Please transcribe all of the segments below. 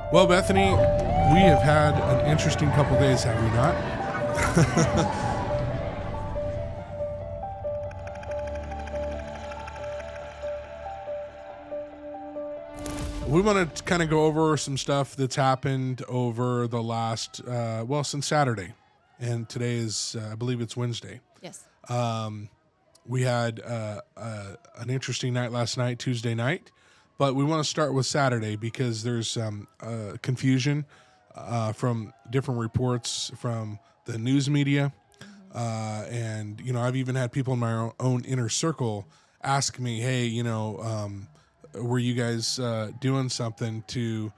Well, Bethany, we have had an interesting couple days, have we not? We want to kind of go over some stuff that's happened over the last, since Saturday. And today is, I believe it's Wednesday. Yes. We had an interesting night last night, Tuesday night. But we want to start with Saturday because there's confusion from different reports from the news media. And, I've even had people in my own inner circle ask me, hey, were you guys doing something to,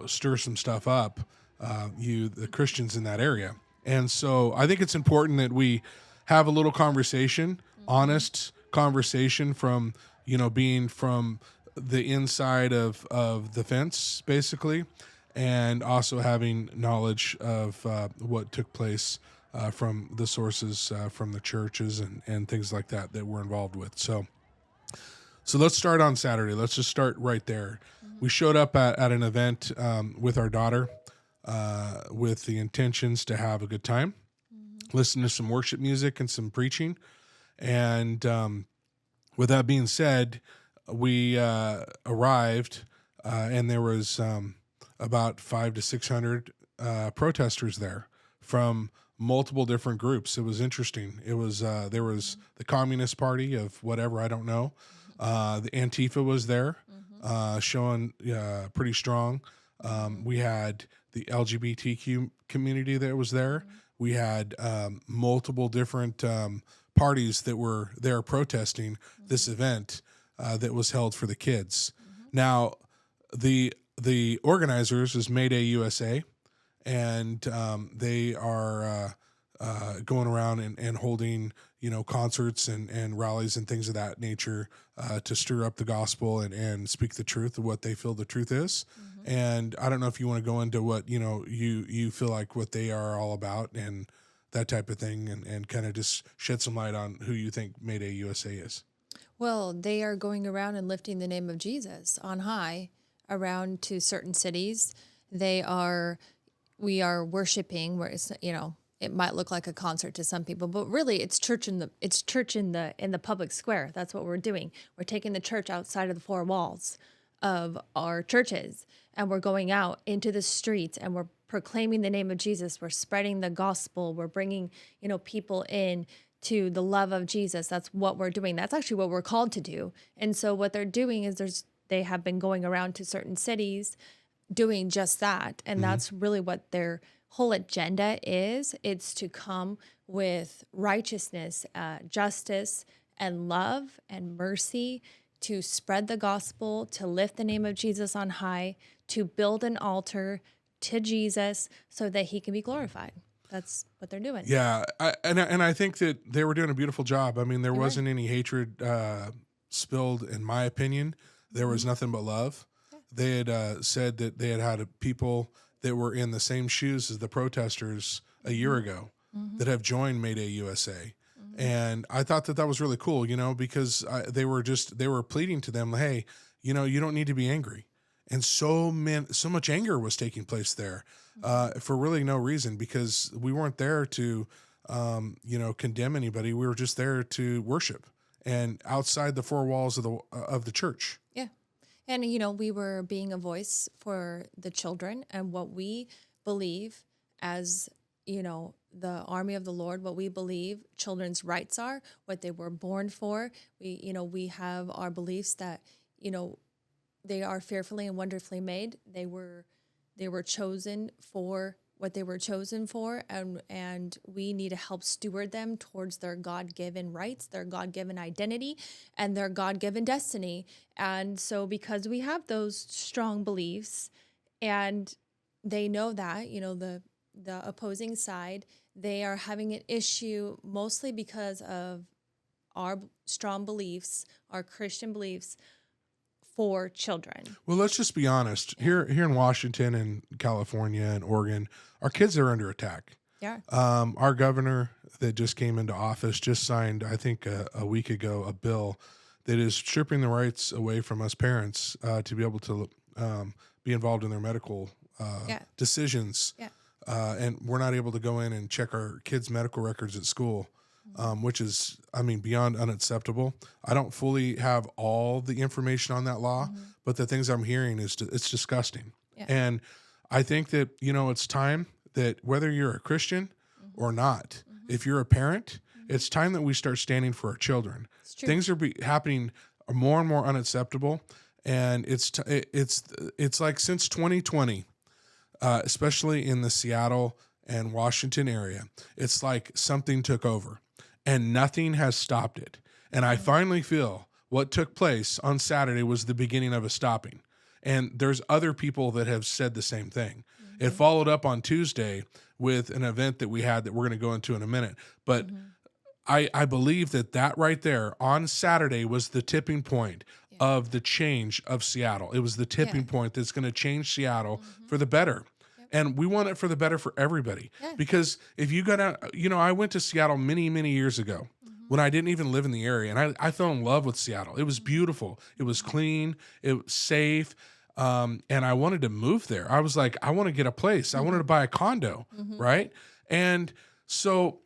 stir some stuff up, the Christians in that area? And so I think it's important that we have a little conversation, honest conversation from, being from the inside of the fence, basically, and also having knowledge of what took place from the sources from the churches and things like that we're involved with. So let's start on Saturday. Let's just start right there. We showed up at an event with our daughter with the intentions to have a good time, listen to some worship music and some preaching. And with that being said, we arrived and there was about 500 to 600 protesters there from multiple different groups. It was interesting. It was there was the Communist Party of whatever, I don't know. The Antifa was there, showing pretty strong. We had the LGBTQ community that was there. We had multiple different parties that were there protesting this event that was held for the kids. Now, the organizers is Mayday USA, and they are going around and holding concerts and rallies and things of that nature to stir up the gospel and speak the truth of what they feel the truth is. And I don't know if you want to go into what you feel like what they are all about and that type of thing, and kind of just shed some light on who you think Mayday USA is. Well, they are going around and lifting the name of Jesus on high around to certain cities. We are worshiping where it's, it might look like a concert to some people, but really it's church in the public square. That's what we're doing. We're taking the church outside of the four walls of our churches, and we're going out into the streets and we're proclaiming the name of Jesus. We're spreading the gospel. We're bringing, people in to the love of Jesus. That's what we're doing. That's actually what we're called to do. And so what they're doing is they have been going around to certain cities doing just that. And that's really what their whole agenda is. It's to come with righteousness, justice, and love and mercy, to spread the gospel, to lift the name of Jesus on high, to build an altar to Jesus so that he can be glorified. That's what they're doing. Yeah, I think that they were doing a beautiful job. I mean, there wasn't any hatred spilled, in my opinion. There was nothing but love. Yeah. They had said that they had people that were in the same shoes as the protesters a year ago that have joined Mayday USA. And I thought that was really cool, because they were pleading to them, hey, you don't need to be angry. And so much anger was taking place there for really no reason, because we weren't there to, condemn anybody. We were just there to worship and outside the four walls of the church. Yeah. And, we were being a voice for the children and what we believe as, the army of the Lord, what we believe children's rights are, what they were born for. We have our beliefs that, they are fearfully and wonderfully made. They were chosen for what they were chosen for, and we need to help steward them towards their God-given rights, their God-given identity, and their God-given destiny. And so because we have those strong beliefs, and they know that, the opposing side, they are having an issue mostly because of our strong beliefs, our Christian beliefs, for children. Well, let's just be honest. Here in Washington and California and Oregon, our kids are under attack. Yeah. Our governor that just came into office just signed, I think a week ago, a bill that is stripping the rights away from us parents to be able to be involved in their medical decisions. Yeah. And we're not able to go in and check our kids' medical records at school, which is, I mean, beyond unacceptable. I don't fully have all the information on that law, but the things I'm hearing it's disgusting. Yeah. And I think that, it's time that whether you're a Christian or not, if you're a parent, it's time that we start standing for our children. It's true. Things are happening more and more unacceptable. And it's like since 2020, especially in the Seattle and Washington area, it's like something took over and nothing has stopped it. And I finally feel what took place on Saturday was the beginning of a stopping. And there's other people that have said the same thing. It followed up on Tuesday with an event that we had that we're going to go into in a minute. But I believe that right there on Saturday was the tipping point of the change of Seattle. It was the tipping point that's going to change Seattle for the better. And we want it for the better for everybody. Because if you go down, I went to Seattle many, many years ago when I didn't even live in the area. And I fell in love with Seattle. It was beautiful. It was clean. It was safe. And I wanted to move there. I was like, I want to get a place. I wanted to buy a condo, right? And so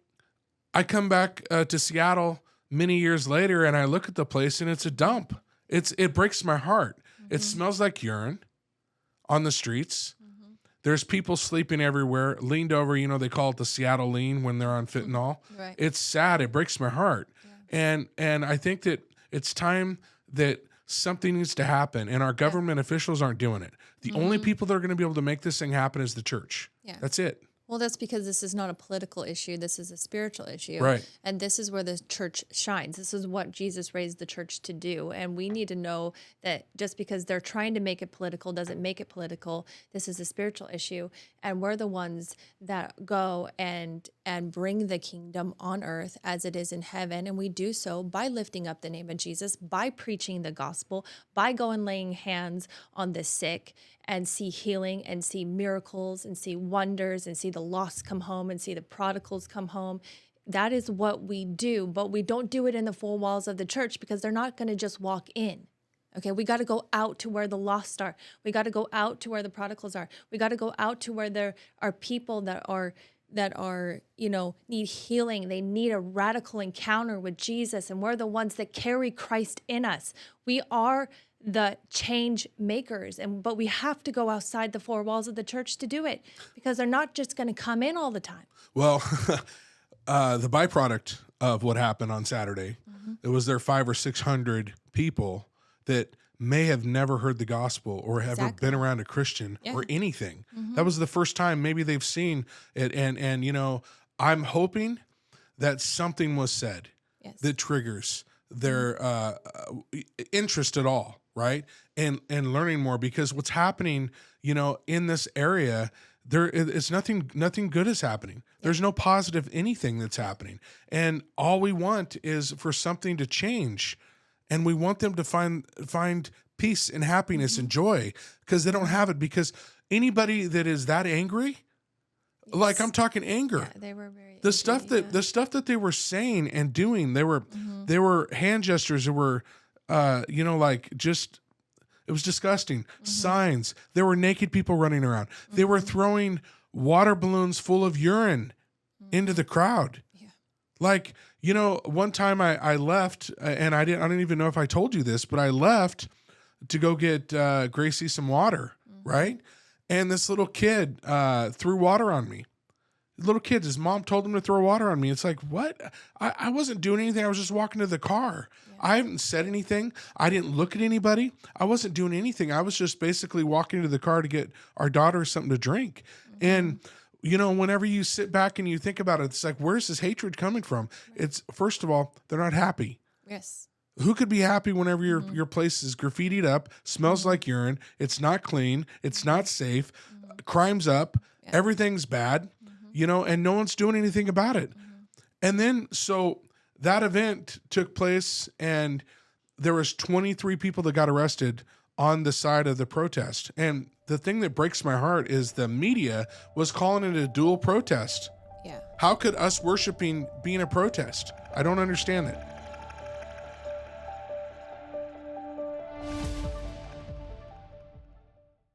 I come back to Seattle many years later and I look at the place and it's a dump. It breaks my heart. It smells like urine on the streets. There's people sleeping everywhere, leaned over. They call it the Seattle lean when they're on fentanyl. Right. It's sad. It breaks my heart. And I think that it's time that something needs to happen, and our government officials aren't doing it. The only people that are going to be able to make this thing happen is the church. Yeah. That's it. Well, that's because this is not a political issue. This is a spiritual issue. Right. And this is where the church shines. This is what Jesus raised the church to do. And we need to know that just because they're trying to make it political doesn't make it political. This is a spiritual issue. And we're the ones that go and bring the kingdom on earth as it is in heaven. And we do so by lifting up the name of Jesus, by preaching the gospel, by going laying hands on the sick and see healing and see miracles and see wonders and see the lost come home and see the prodigals come home. That is what we do, but we don't do it in the four walls of the church because they're not going to just walk in. Okay, we got to go out to where the lost are. We got to go out to where the prodigals are. We got to go out to where there are people that are need healing. They need a radical encounter with Jesus, and we're the ones that carry Christ in us. We are the change makers, but we have to go outside the four walls of the church to do it because they're not just going to come in all the time. Well, the byproduct of what happened on Saturday, it was there 500 or 600 people that may have never heard the gospel or have ever been around a Christian or anything. That was the first time maybe they've seen it. And I'm hoping that something was said that triggers their interest at all, right? And learning more, because what's happening, in this area, it's nothing good is happening. There's no positive anything that's happening. And all we want is for something to change. And we want them to find peace and happiness and joy, because they don't have it. Because anybody that is that angry, like I'm talking anger, they were very the stuff that they were saying and doing, they were hand gestures. There were, it was disgusting. Signs. There were naked people running around. They were throwing water balloons full of urine into the crowd. Yeah. Like, one time I left, and I didn't even know if I told you this, but I left to go get Gracie some water, right? And this little kid threw water on me. Little kid, his mom told him to throw water on me. It's like, what? I wasn't doing anything. I was just walking to the car. Yeah. I haven't said anything. I didn't look at anybody. I wasn't doing anything. I was just basically walking to the car to get our daughter something to drink. And whenever you sit back and you think about it, it's like, where's this hatred coming from? It's, first of all, they're not happy. Yes. Who could be happy whenever your place is graffitied up, smells like urine, it's not clean, it's not safe, crime's up, everything's bad, and no one's doing anything about it. And then, so that event took place, and there was 23 people that got arrested on the side of the protest. And the thing that breaks my heart is the media was calling it a dual protest. Yeah. How could us worshiping be in a protest? I don't understand it.